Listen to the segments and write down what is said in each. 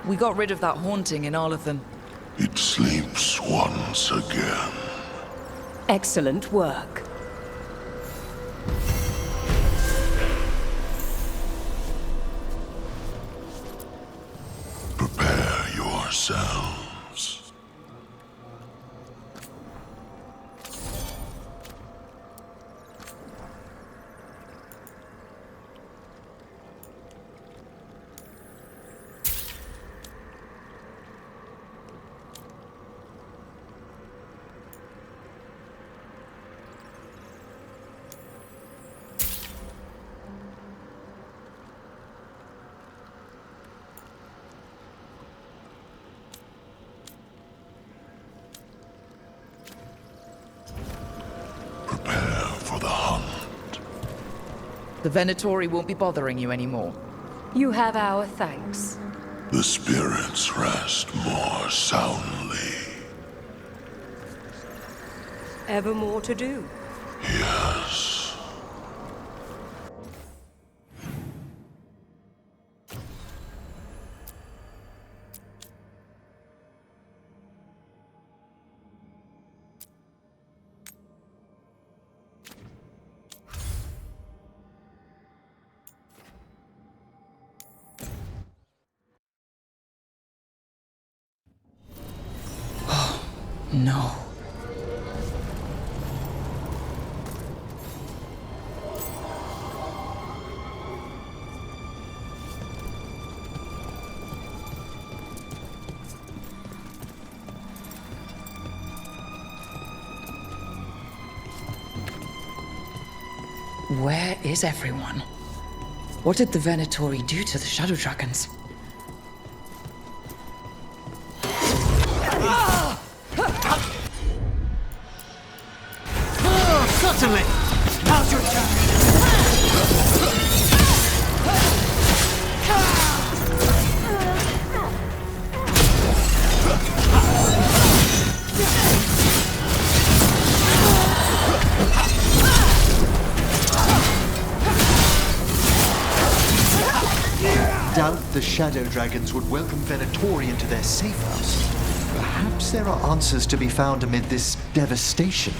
We got rid of that haunting in Arlathan. It sleeps once again. Excellent work. Prepare yourselves. Prepare for the hunt. The Venatori won't be bothering you anymore. You have our thanks. The spirits rest more soundly. Ever more to do. Yes. No. Where is everyone? What did the Venatori do to the Shadow Dragons? Certainly! Now's your turn! Doubt the Shadow Dragons would welcome Venatori into their safe house. Perhaps there are answers to be found amid this devastation.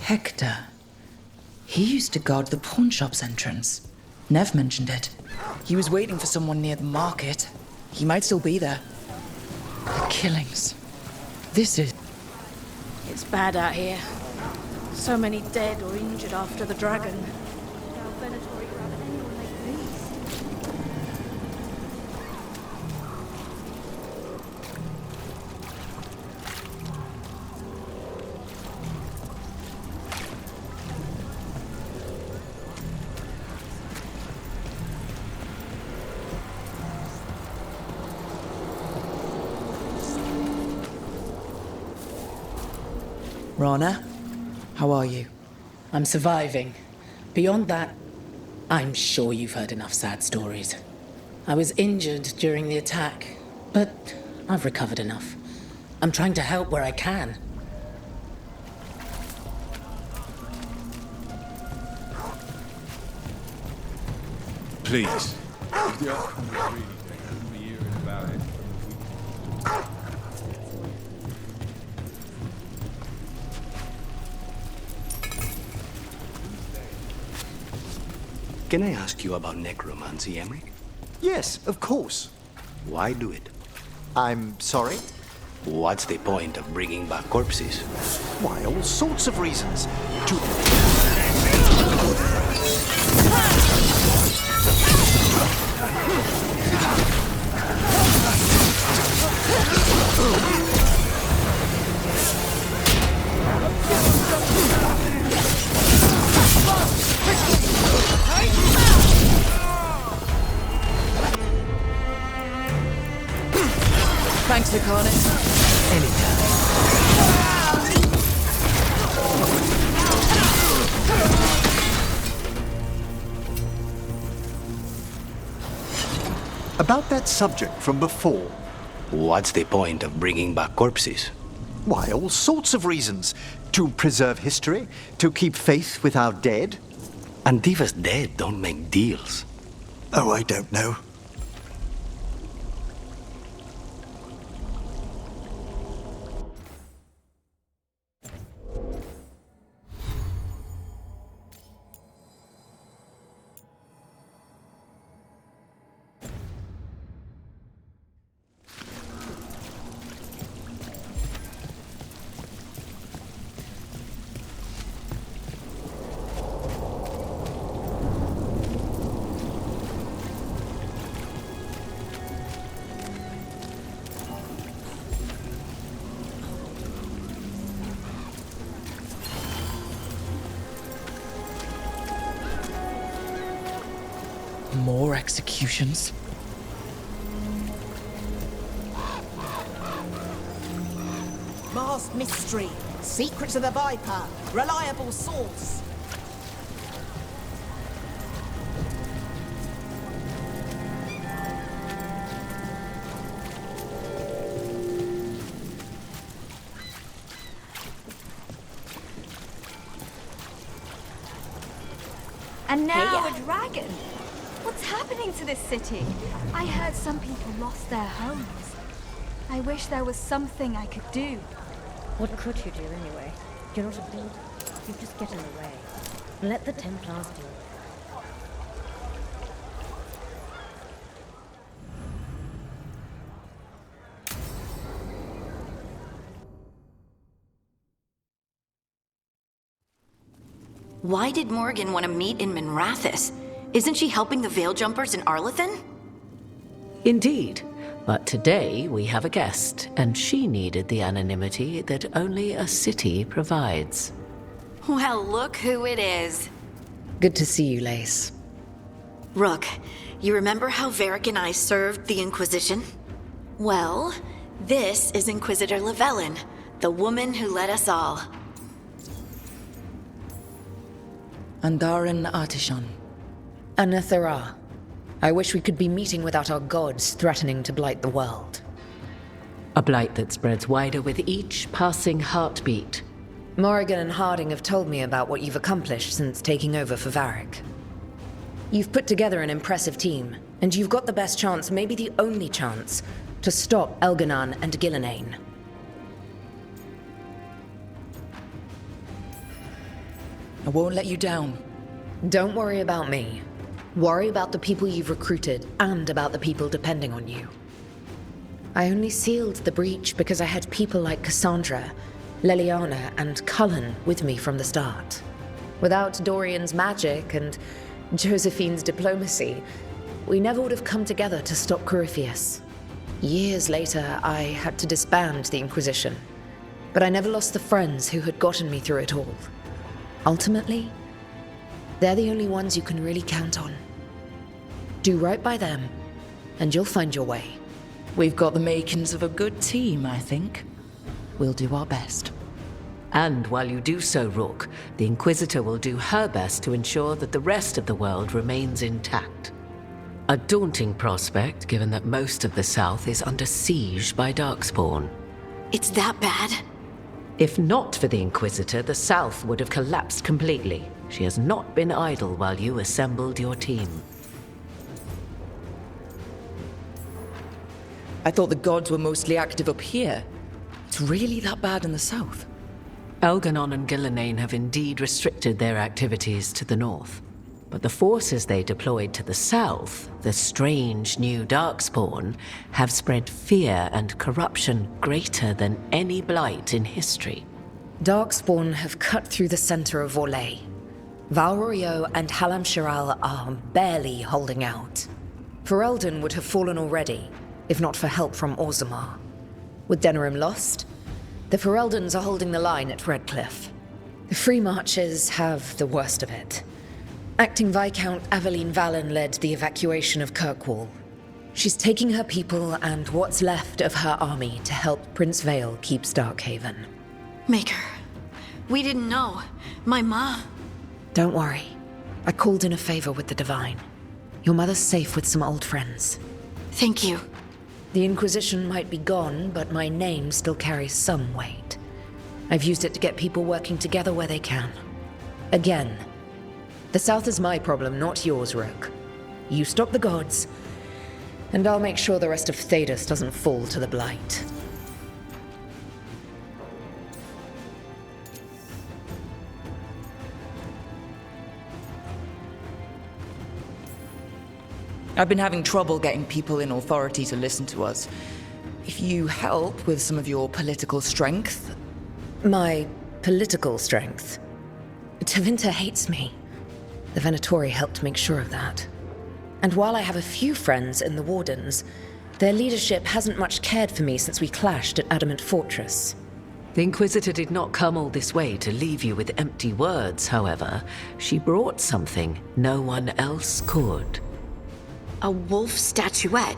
Hector. He used to guard the pawn shop's entrance. Nev mentioned it. He was waiting for someone near the market. He might still be there. The killings. This is... It's bad out here. So many dead or injured after the dragon. Rana, how are you? I'm surviving. Beyond that, I'm sure you've heard enough sad stories. I was injured during the attack, but I've recovered enough. I'm trying to help where I can. Please. If the outcome was really bad, we'll be hearing about it. Can I ask you about necromancy, Emmerich? Yes, of course. Why do it? I'm sorry? What's the point of bringing back corpses? Why, all sorts of reasons. To... Thanks, Lucanus. About that subject from before. What's the point of bringing back corpses? Why, all sorts of reasons. To preserve history, to keep faith with our dead. Antifa's dead don't make deals. Oh, I don't know. More executions? Masked mystery. Secrets of the Viper. Reliable source. And now a dragon. What's happening to this city? I heard some people lost their homes. I wish there was something I could do. What could you do anyway? You're not a builder. You just get in the way. Let the Templars do it. Why did Morrigan want to meet in Minrathous? Isn't she helping the Veil Jumpers in Arlathan? Indeed. But today we have a guest, and she needed the anonymity that only a city provides. Well, look who it is. Good to see you, Lace. Rook, you remember how Varric and I served the Inquisition? Well, this is Inquisitor Llewellyn, the woman who led us all. Andaran Artishan. Anathara. I wish we could be meeting without our gods threatening to blight the world. A blight that spreads wider with each passing heartbeat. Morrigan and Harding have told me about what you've accomplished since taking over for Varric. You've put together an impressive team, and you've got the best chance, maybe the only chance, to stop Elganan and Gillenane. I won't let you down. Don't worry about me. Worry about the people you've recruited, and about the people depending on you. I only sealed the breach because I had people like Cassandra, Leliana, and Cullen with me from the start. Without Dorian's magic and Josephine's diplomacy, we never would have come together to stop Corypheus. Years later, I had to disband the Inquisition, but I never lost the friends who had gotten me through it all. Ultimately, they're the only ones you can really count on. Do right by them, and you'll find your way. We've got the makings of a good team, I think. We'll do our best. And while you do so, Rook, the Inquisitor will do her best to ensure that the rest of the world remains intact. A daunting prospect, given that most of the South is under siege by Darkspawn. It's that bad? If not for the Inquisitor, the South would have collapsed completely. She has not been idle while you assembled your team. I thought the gods were mostly active up here. It's really that bad in the south? Elganon and Gillenane have indeed restricted their activities to the north. But the forces they deployed to the south, the strange new Darkspawn, have spread fear and corruption greater than any blight in history. Darkspawn have cut through the center of Orlais. Valrorio and Halam Shiral are barely holding out. Ferelden would have fallen already, if not for help from Orzammar. With Denerim lost, the Fereldans are holding the line at Redcliffe. The Free Marchers have the worst of it. Acting Viscount Aveline Valen led the evacuation of Kirkwall. She's taking her people and what's left of her army to help Prince Vale keep Starkhaven. Maker, we didn't know. My ma... Don't worry. I called in a favor with the Divine. Your mother's safe with some old friends. Thank you. The Inquisition might be gone, but my name still carries some weight. I've used it to get people working together where they can. Again, the South is my problem, not yours, Rook. You stop the gods, and I'll make sure the rest of Thedas doesn't fall to the Blight. I've been having trouble getting people in authority to listen to us. If you help with some of your political strength... My political strength? Tevinter hates me. The Venatori helped make sure of that. And while I have a few friends in the Wardens, their leadership hasn't much cared for me since we clashed at Adamant Fortress. The Inquisitor did not come all this way to leave you with empty words, however. She brought something no one else could. A wolf statuette.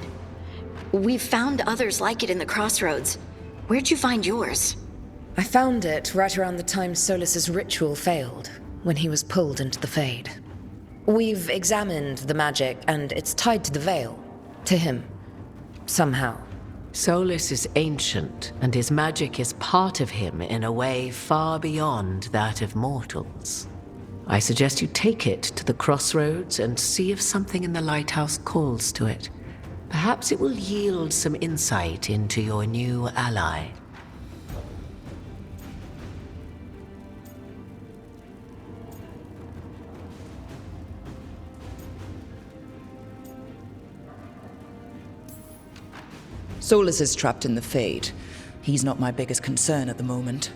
We've found others like it in the crossroads. Where'd you find yours? I found it right around the time Solus's ritual failed, when he was pulled into the Fade. We've examined the magic, and it's tied to the Veil. To him. Somehow. Solus is ancient, and his magic is part of him in a way far beyond that of mortals. I suggest you take it to the crossroads and see if something in the lighthouse calls to it. Perhaps it will yield some insight into your new ally. Solus is trapped in the Fade. He's not my biggest concern at the moment.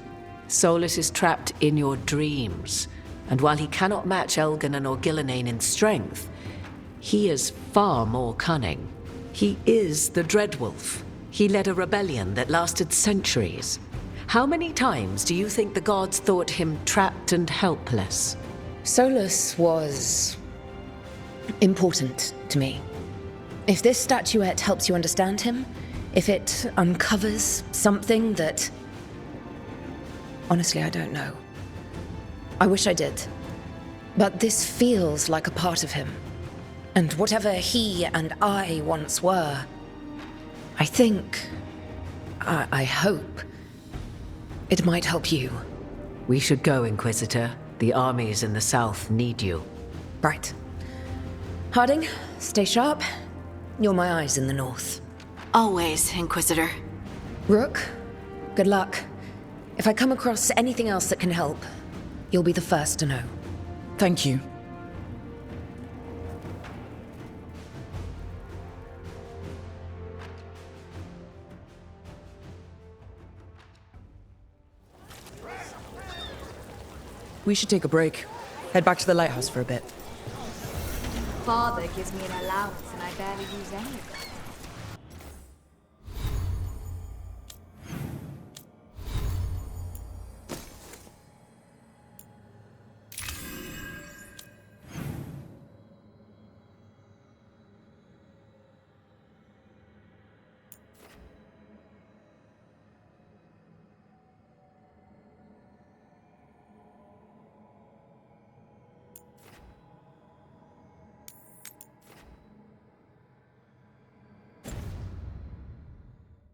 Solus is trapped in your dreams. And while he cannot match Elganon or Gillenane in strength, he is far more cunning. He is the Dreadwolf. He led a rebellion that lasted centuries. How many times do you think the gods thought him trapped and helpless? Solus was... important to me. If this statuette helps you understand him, if it uncovers something that... Honestly, I don't know. I wish I did. But this feels like a part of him. And whatever he and I once were, I think, I hope, it might help you. We should go, Inquisitor. The armies in the south need you. Right. Harding, stay sharp. You're my eyes in the north. Always, Inquisitor. Rook, good luck. If I come across anything else that can help, you'll be the first to know. Thank you. We should take a break. Head back to the lighthouse for a bit. Father gives me an allowance and I barely use any of it.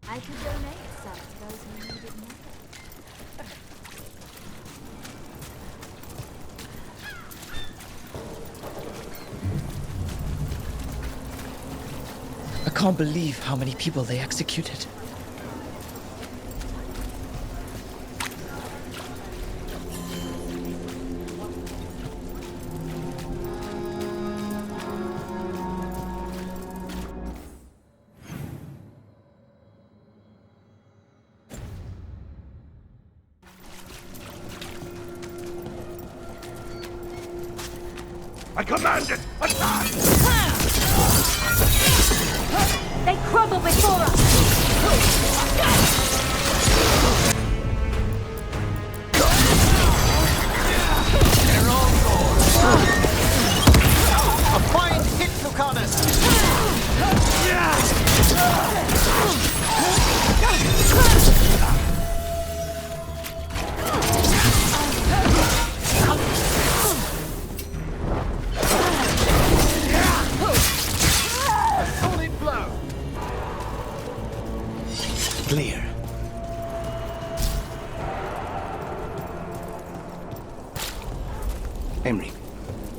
I could donate some to those who need it more. I can't believe how many people they executed. I command it! Attack! They crumble before us! They're all gone! A fine hit, Lucanus! Clear. Emry,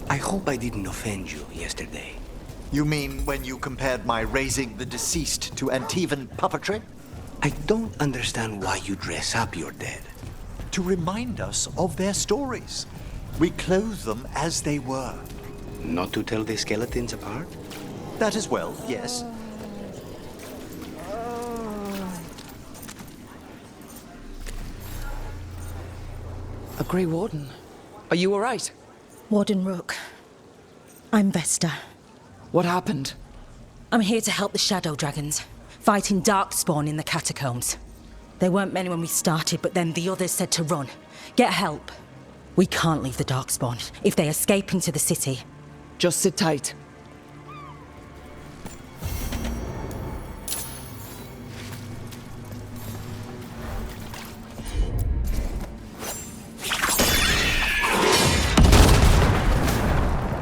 I hope I didn't offend you yesterday. You mean when you compared my raising the deceased to Antivan puppetry? I don't understand why you dress up your dead. To remind us of their stories. We clothe them as they were. Not to tell the skeletons apart? That as well, yes. A Grey Warden. Are you all right? Warden Rook. I'm Vesta. What happened? I'm here to help the Shadow Dragons, fighting Darkspawn in the catacombs. There weren't many when we started, but then the others said to run. Get help. We can't leave the Darkspawn. If they escape into the city... Just sit tight.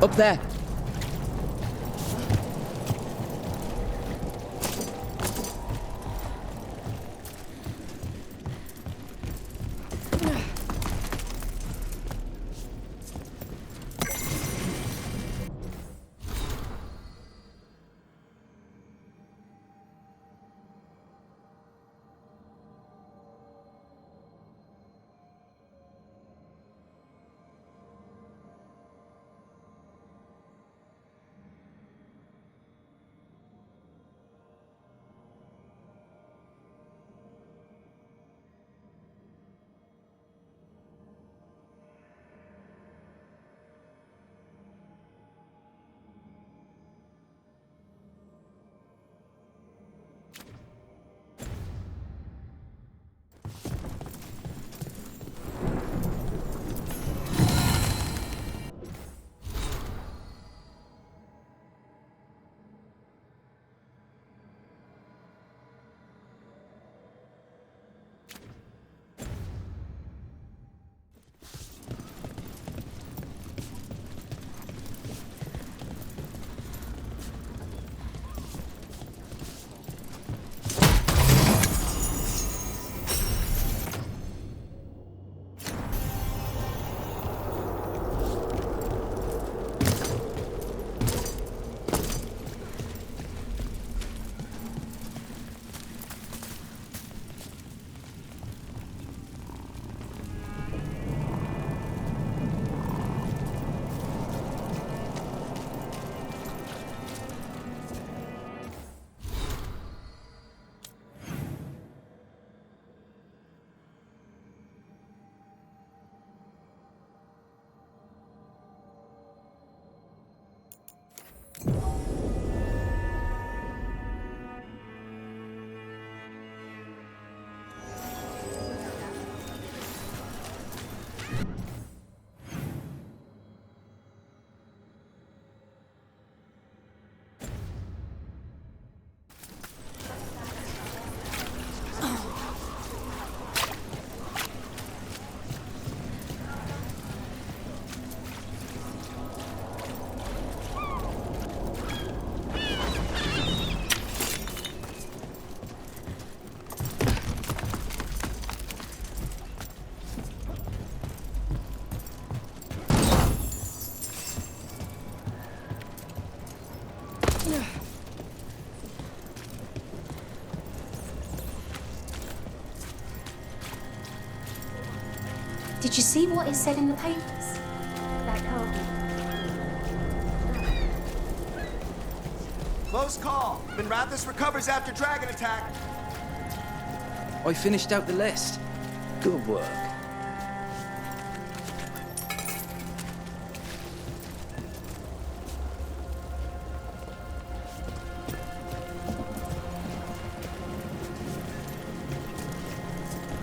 Up there. Did you see what it said in the papers? That can't be. Close call. Minrathous recovers after dragon attack. I finished out the list. Good work.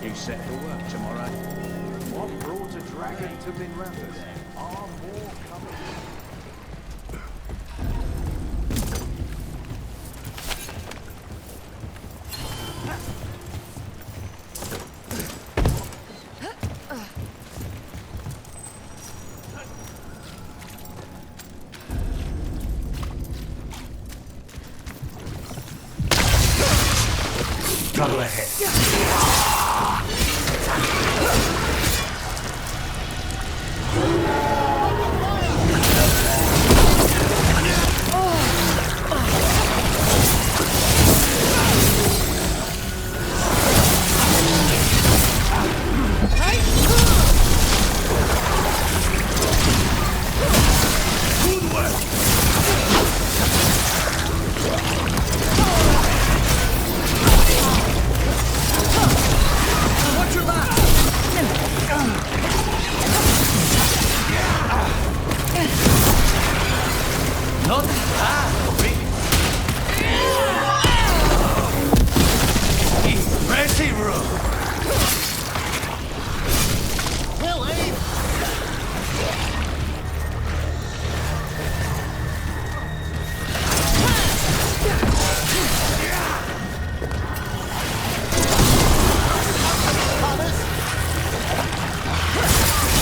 You set to work tomorrow. What brought a dragon to Minrathous? Are more coming? Go ahead.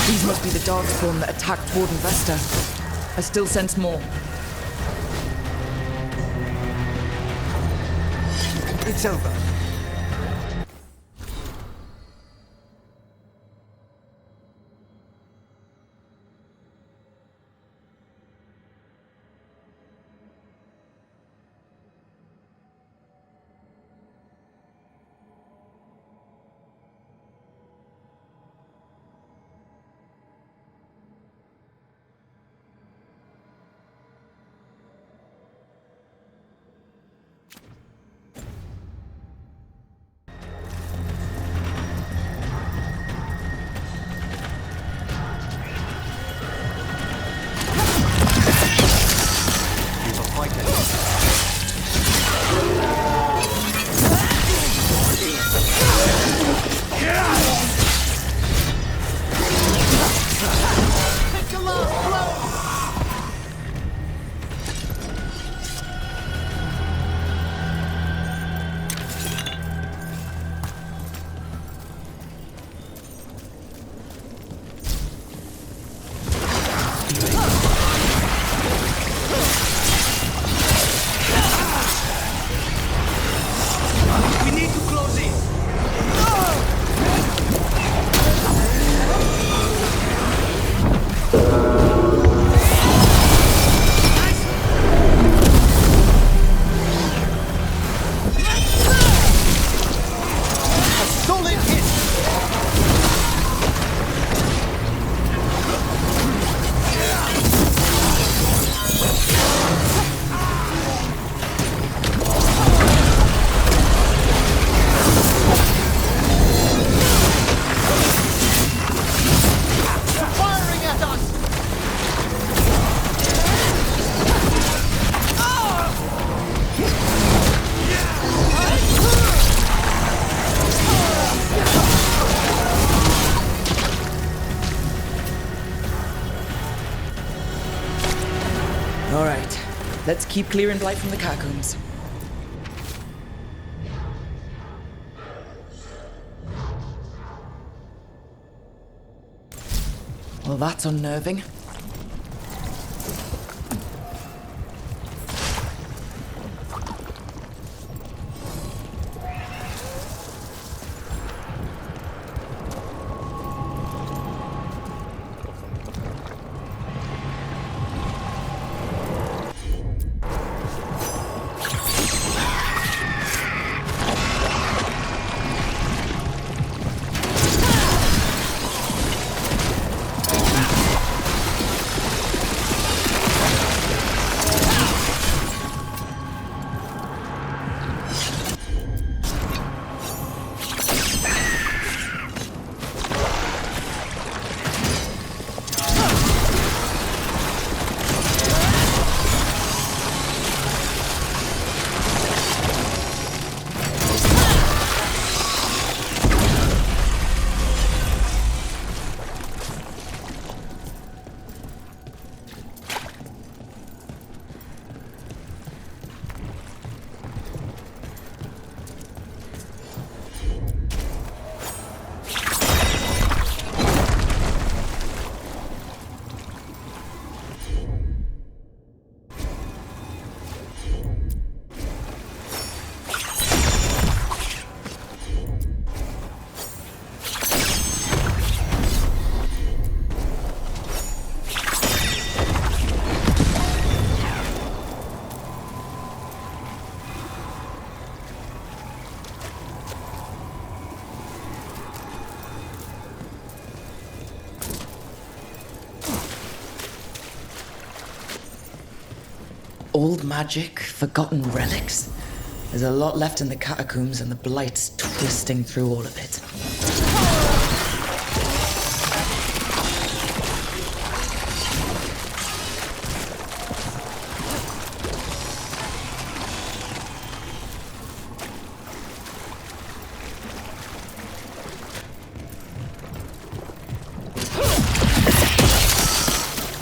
These must be the Darkspawn that attacked Warden Vesta. I still sense more. It's over. All right, let's keep clearing blight from the catacombs. Well, that's unnerving. Old magic, forgotten relics. There's a lot left in the catacombs, and the Blight's twisting through all of it.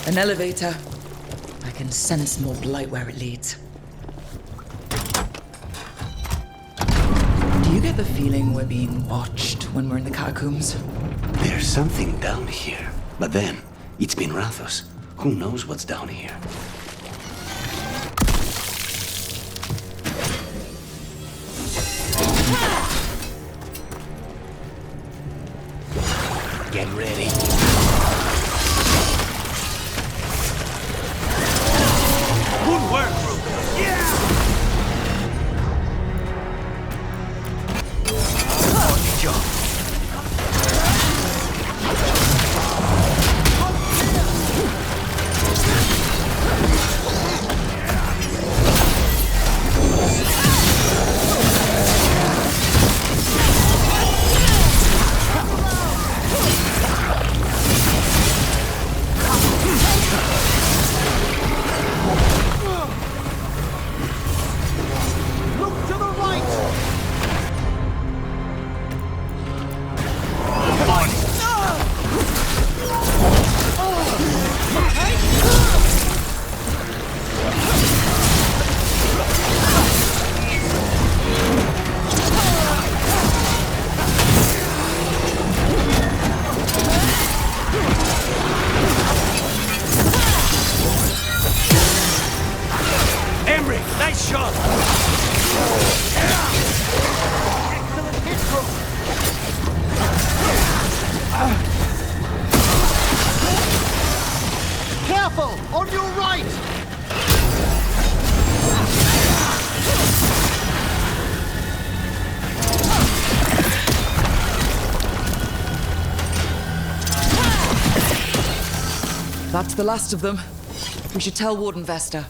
An elevator. I can sense more Blight where it leads. Do you get the feeling we're being watched when we're in the catacombs? There's something down here. But then, it's been Rathos. Who knows what's down here? Get ready. Good work, Rook. Yeah! On the job. Careful! On your right! That's the last of them. We should tell Warden Vesta.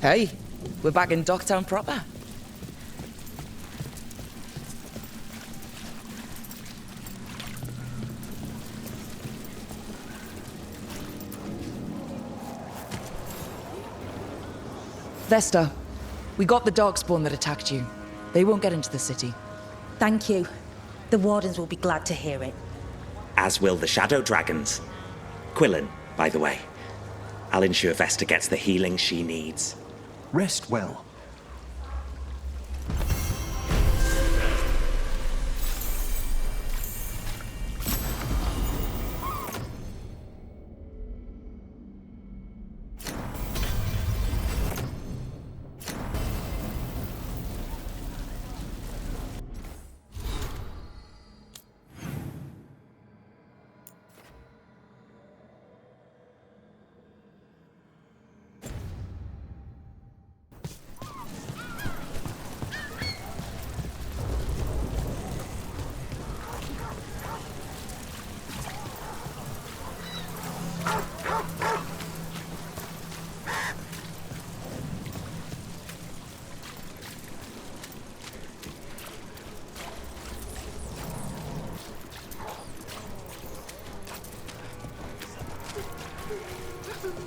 Hey, we're back in Docktown proper. Vesta, we got the Darkspawn that attacked you. They won't get into the city. Thank you. The Wardens will be glad to hear it. As will the Shadow Dragons. Quillen, by the way. I'll ensure Vesta gets the healing she needs. Rest well.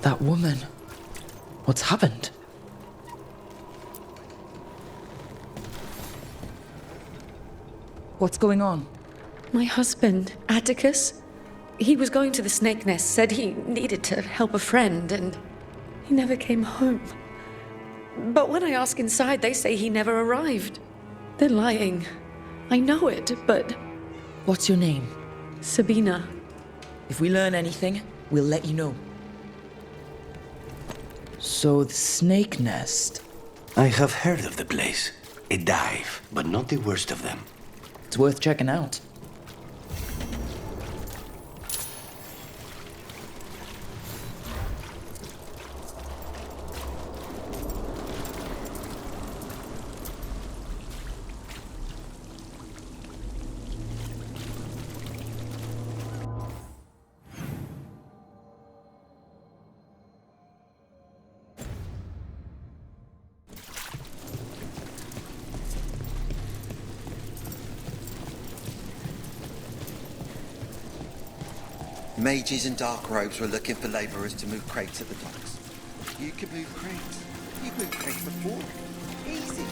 That woman. What's happened? What's going on? My husband, Atticus, he was going to the Snake Nest, said he needed to help a friend, and he never came home. But when I ask inside, they say he never arrived. They're lying. I know it, but... What's your name? Sabina. If we learn anything, we'll let you know. So, the Snake Nest. I have heard of the place. A dive, but not the worst of them. It's worth checking out. Mages in dark robes were looking for labourers to move crates at the docks. You can move crates. You've moved crates before. Easy.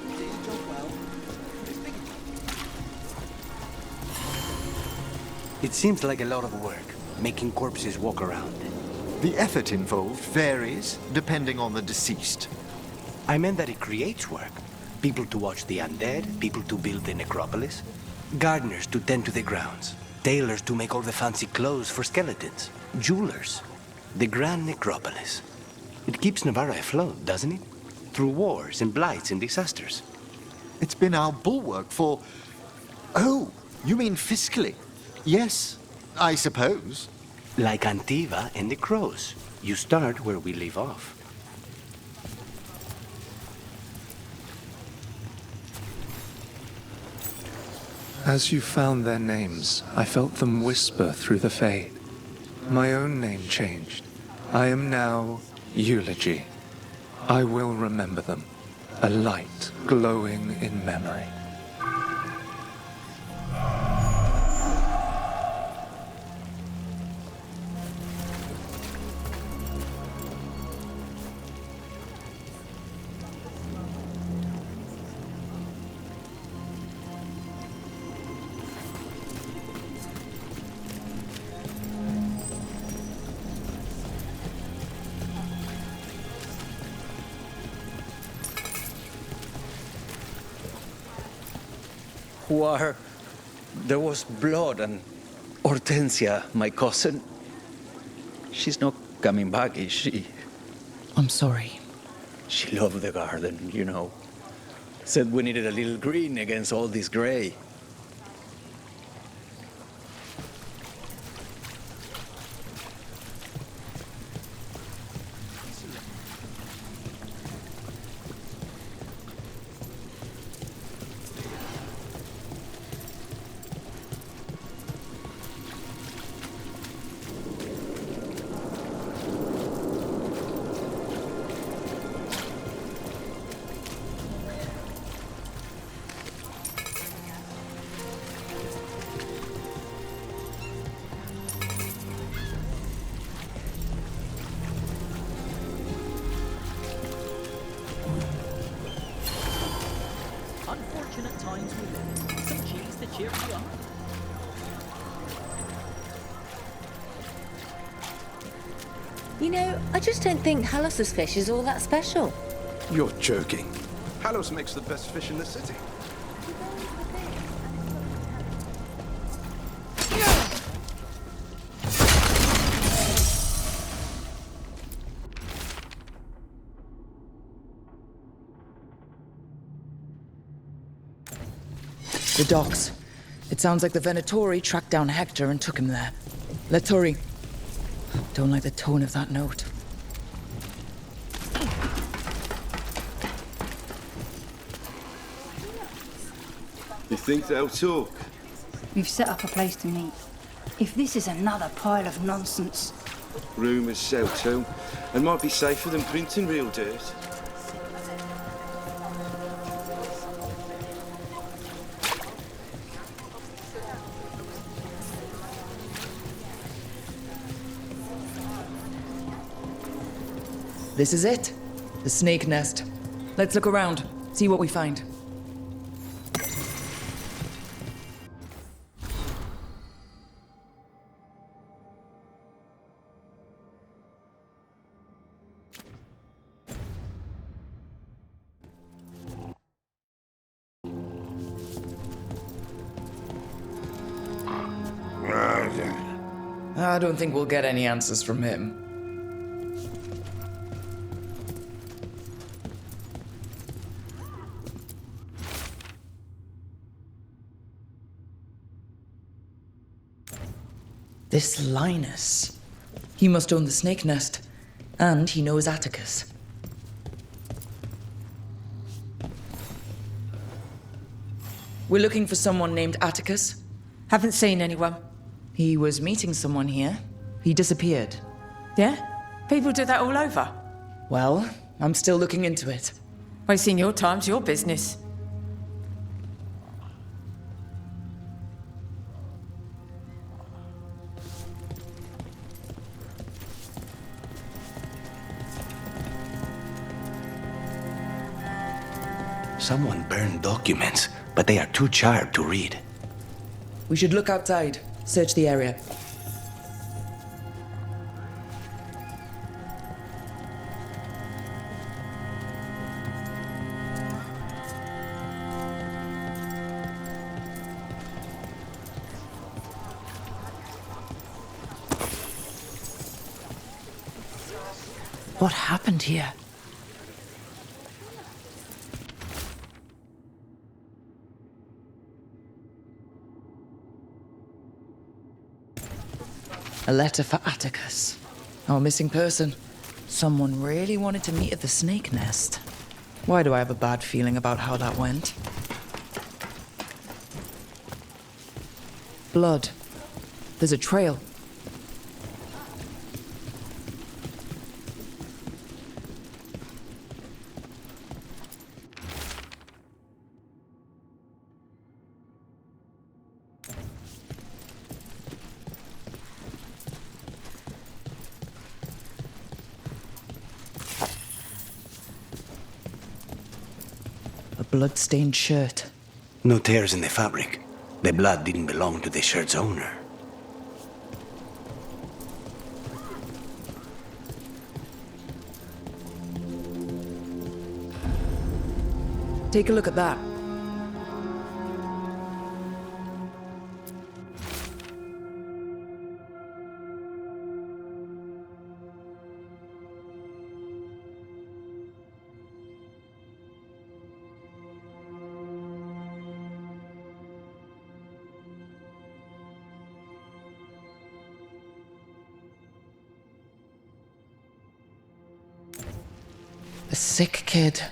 Do your job well. It's big enough. It seems like a lot of work, making corpses walk around. The effort involved varies depending on the deceased. I meant that it creates work. People to watch the undead, people to build the necropolis, gardeners to tend to the grounds, tailors to make all the fancy clothes for skeletons, jewelers. The grand necropolis. It keeps Navarra afloat, doesn't it? Through wars and blights and disasters. It's been our bulwark for... Oh, you mean fiscally? Yes, I suppose. Like Antiva and the crows. You start where we leave off. As you found their names, I felt them whisper through the fade. My own name changed. I am now Euology. I will remember them, a light glowing in memory. War. There was blood, and Hortensia, my cousin, she's not coming back, is she? I'm sorry. She loved the garden, you know. Said we needed a little green against all this gray. Unfortunate times we live in. Some cheese to cheer you up. You know, I just don't think Halos's fish is all that special. You're joking. Halos makes the best fish in the city. The docks. It sounds like the Venatori tracked down Hector and took him there. Let's hurry. Don't like the tone of that note. You think they'll talk? We've set up a place to meet. If this is another pile of nonsense... Rumours sell too, and might be safer than printing real dirt. This is it. The snake nest. Let's look around, see what we find. I don't think we'll get any answers from him. This Linus. He must own the snake nest. And he knows Atticus. We're looking for someone named Atticus. Haven't seen anyone. He was meeting someone here. He disappeared. Yeah? People do that all over. Well, I'm still looking into it. Wasting your time's your business. Someone burned documents, but they are too charred to read. We should look outside. Search the area. What happened here? A letter for Atticus. Our missing person. Someone really wanted to meet at the snake nest. Why do I have a bad feeling about how that went? Blood. There's a trail. Blood-stained shirt. No tears in the fabric. The blood didn't belong to the shirt's owner. Take a look at that. A sick kid.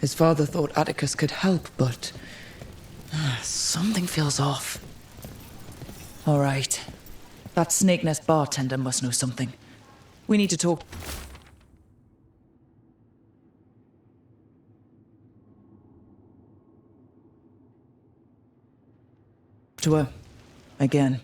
His father thought Atticus could help, but something feels off. All right. That snake nest bartender must know something. We need to talk to her again.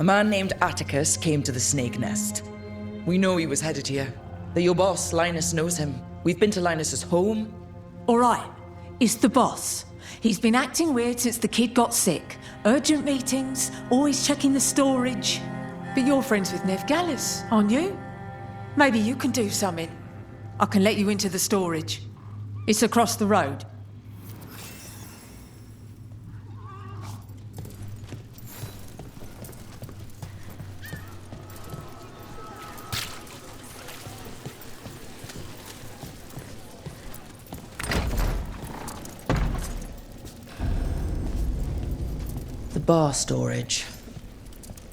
A man named Atticus came to the snake nest. We know he was headed here. That your boss, Linus, knows him. We've been to Linus's home. All right, it's the boss. He's been acting weird since the kid got sick. Urgent meetings, always checking the storage. But you're friends with Nev Gallus, aren't you? Maybe you can do something. I can let you into the storage. It's across the road. The bar storage.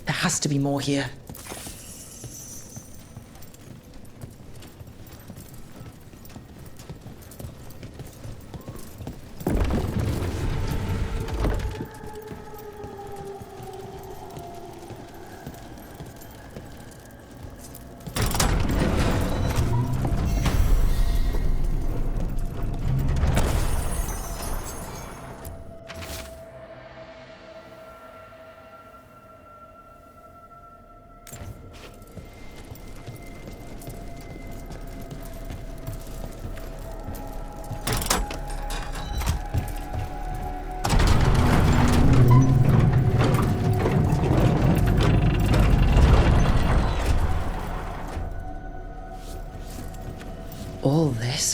There has to be more here.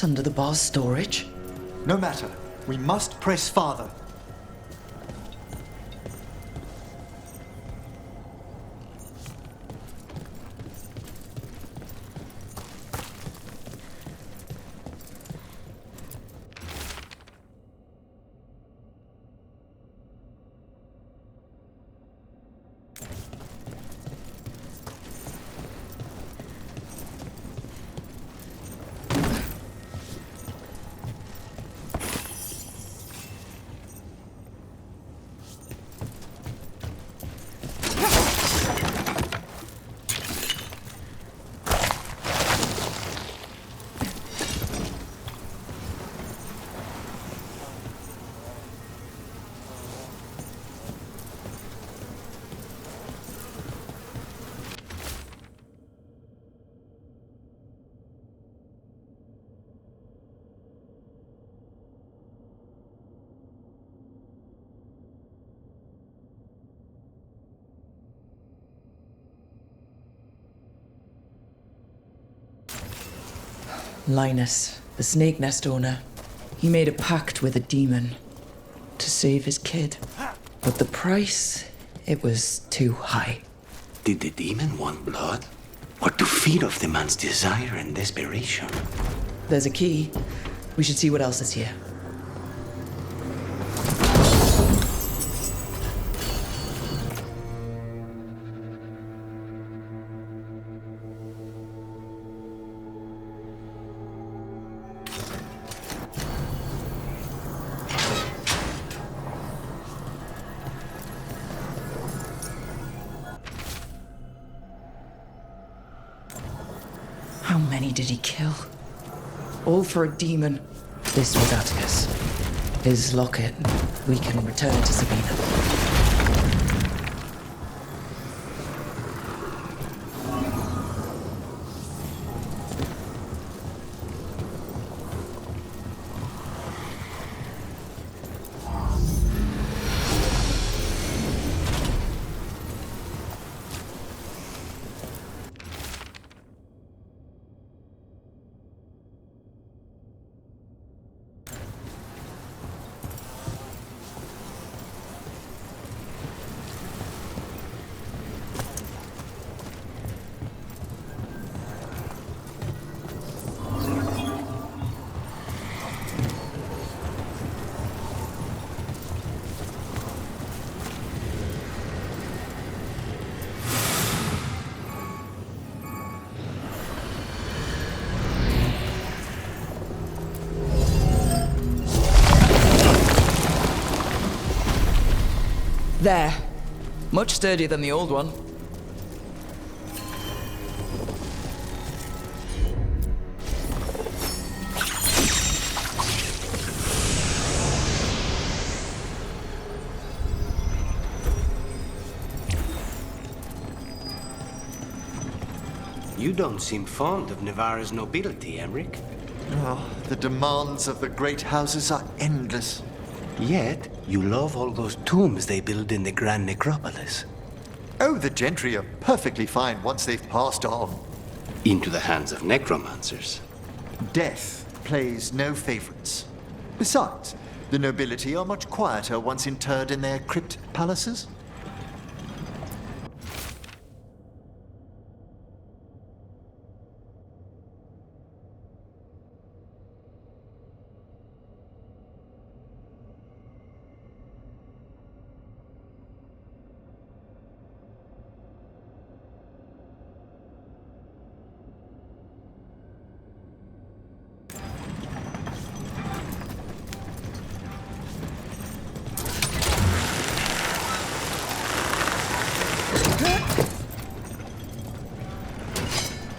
boss under the bar's storage? No matter. We must press farther. Linus, the snake nest owner, he made a pact with a demon to save his kid. But the price, it was too high. Did the demon want blood? Or to feed off the man's desire and desperation? There's a key. We should see what else is here. How many did he kill? All for a demon. This was Atticus. His locket. We can return it to Sabina. There. Much sturdier than the old one. You don't seem fond of Navarra's nobility, Emmerich. Oh, the demands of the great houses are endless. Yet, you love all those tombs they build in the Grand Necropolis. Oh, the gentry are perfectly fine once they've passed on. Into the hands of necromancers. Death plays no favorites. Besides, the nobility are much quieter once interred in their crypt palaces.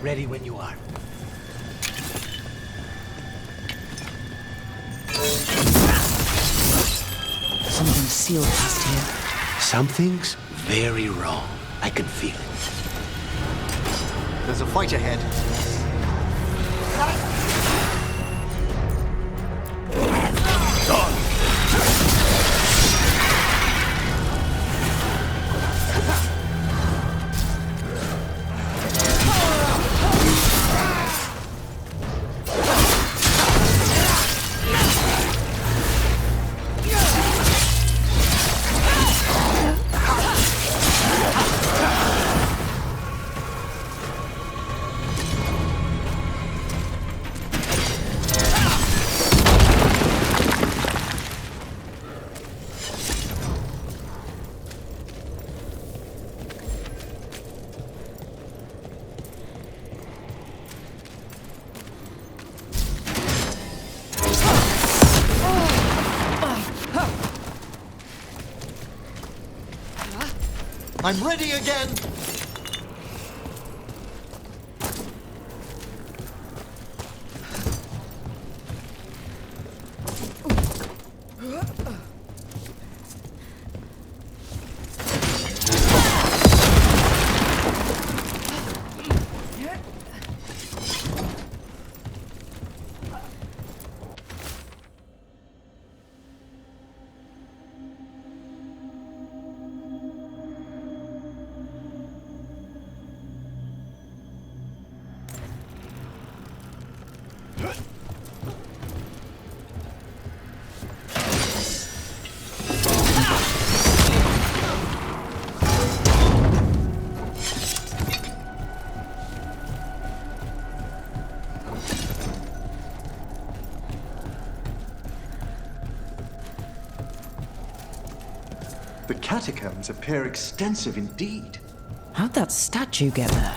Ready when you are. Something sealed past here. Something's very wrong. I can feel it. There's a fight ahead. I'm ready again! The catacombs appear extensive indeed. How'd that statue get there?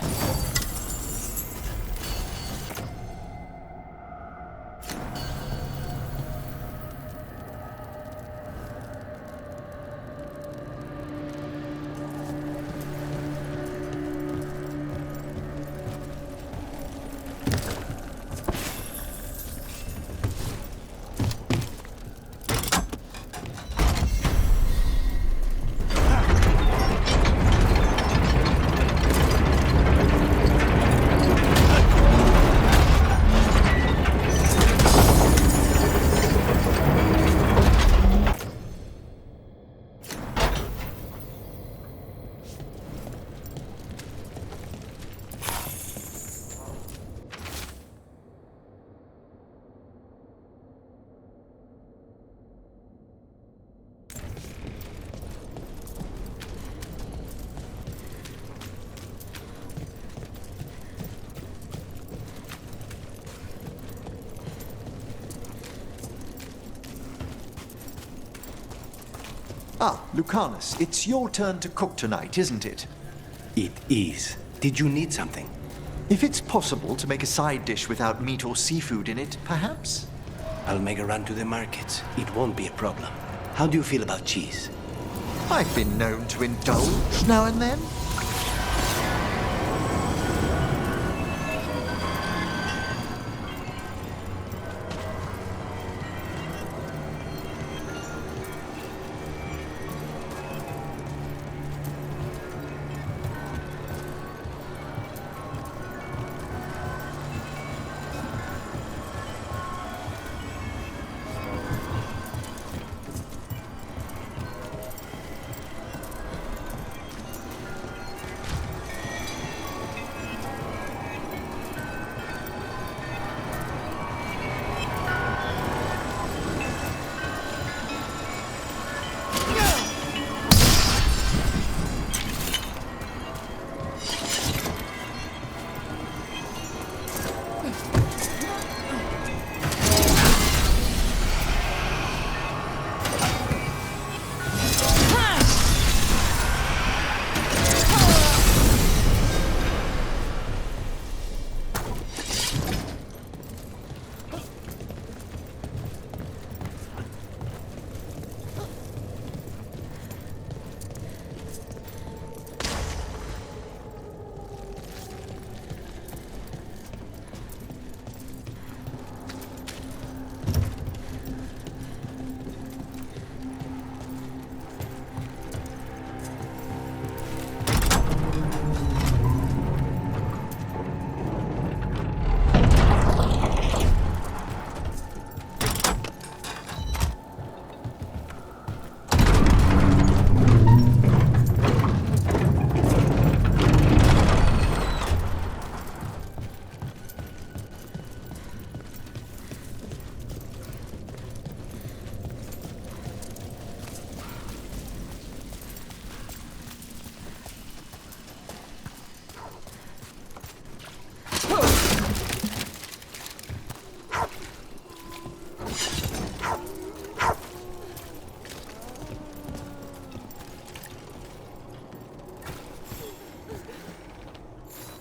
Ah, Lucanus, it's your turn to cook tonight, isn't it? It is. Did you need something? If it's possible to make a side dish without meat or seafood in it, perhaps? I'll make a run to the markets. It won't be a problem. How do you feel about cheese? I've been known to indulge now and then.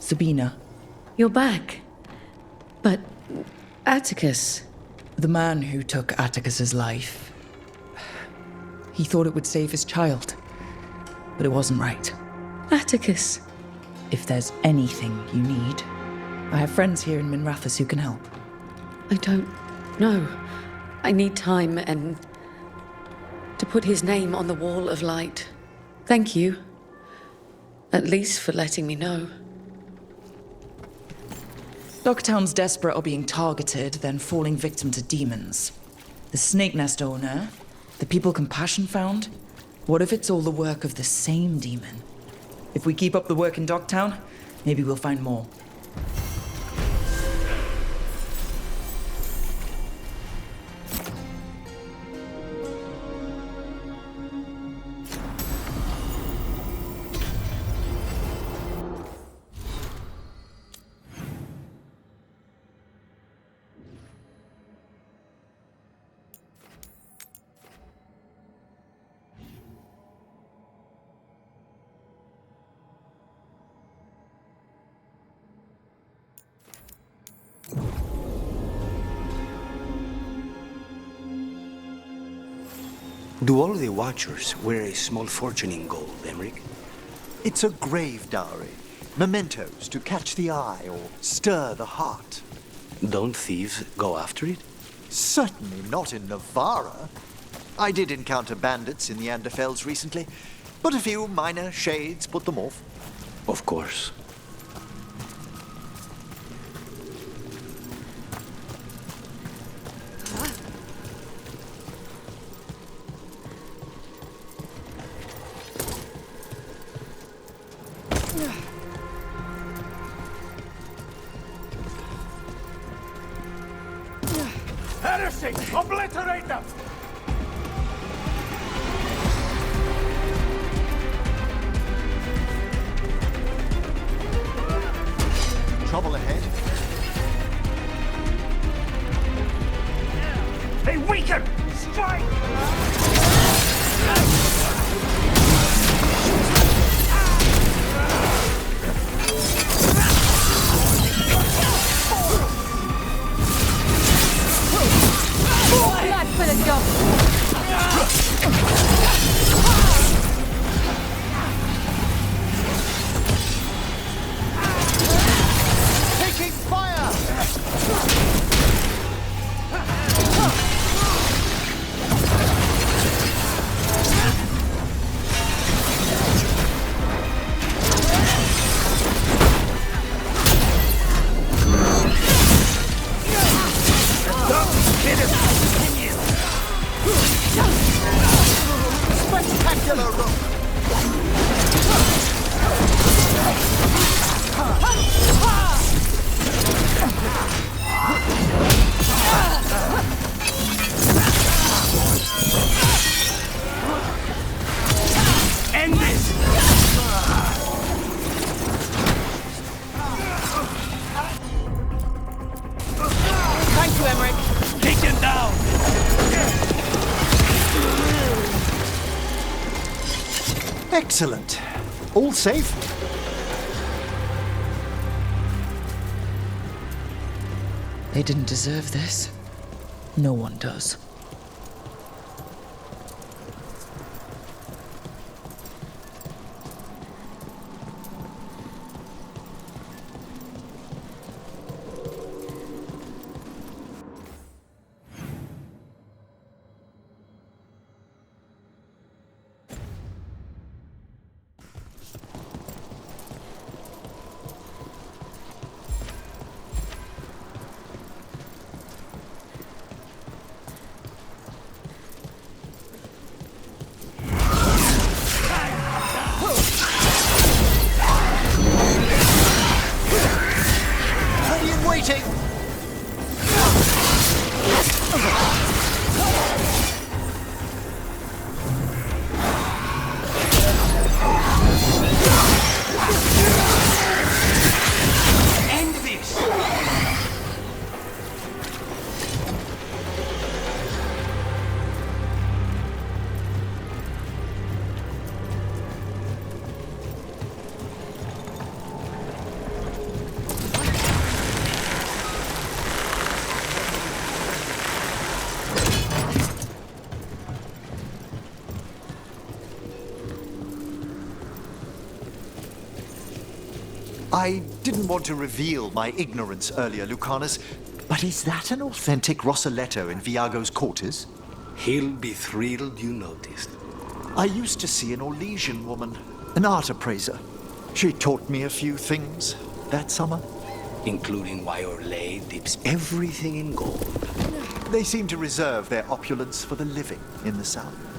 Sabina. You're back. But Atticus. The man who took Atticus's life. He thought it would save his child, but it wasn't right. Atticus. If there's anything you need, I have friends here in Minrathous who can help. I don't know. I need time and to put his name on the wall of light. Thank you. At least for letting me know. Docktown's desperate are being targeted, then falling victim to demons. The Snake Nest owner, the people Compassion found. What if it's all the work of the same demon? If we keep up the work in Docktown, maybe we'll find more. Do all the Watchers wear a small fortune in gold, Emmerich? It's a grave dowry. Mementos to catch the eye or stir the heart. Don't thieves go after it? Certainly not in Navarra. I did encounter bandits in the Anderfels recently, but a few minor shades put them off. Of course. Heresy! Obliterate them! Trouble ahead. They weaken! Strike! Blood for the dog! Taking fire! Spectacular rope! End this! Thank you, Emmerich. Take him down! Excellent. All safe? They didn't deserve this. No one does. I didn't want to reveal my ignorance earlier, Lucanus, but is that an authentic Rossaletto in Viago's quarters? He'll be thrilled you noticed. I used to see an Orlesian woman, an art appraiser. She taught me a few things that summer. Including why Orlais dips everything in gold. They seem to reserve their opulence for the living in the South.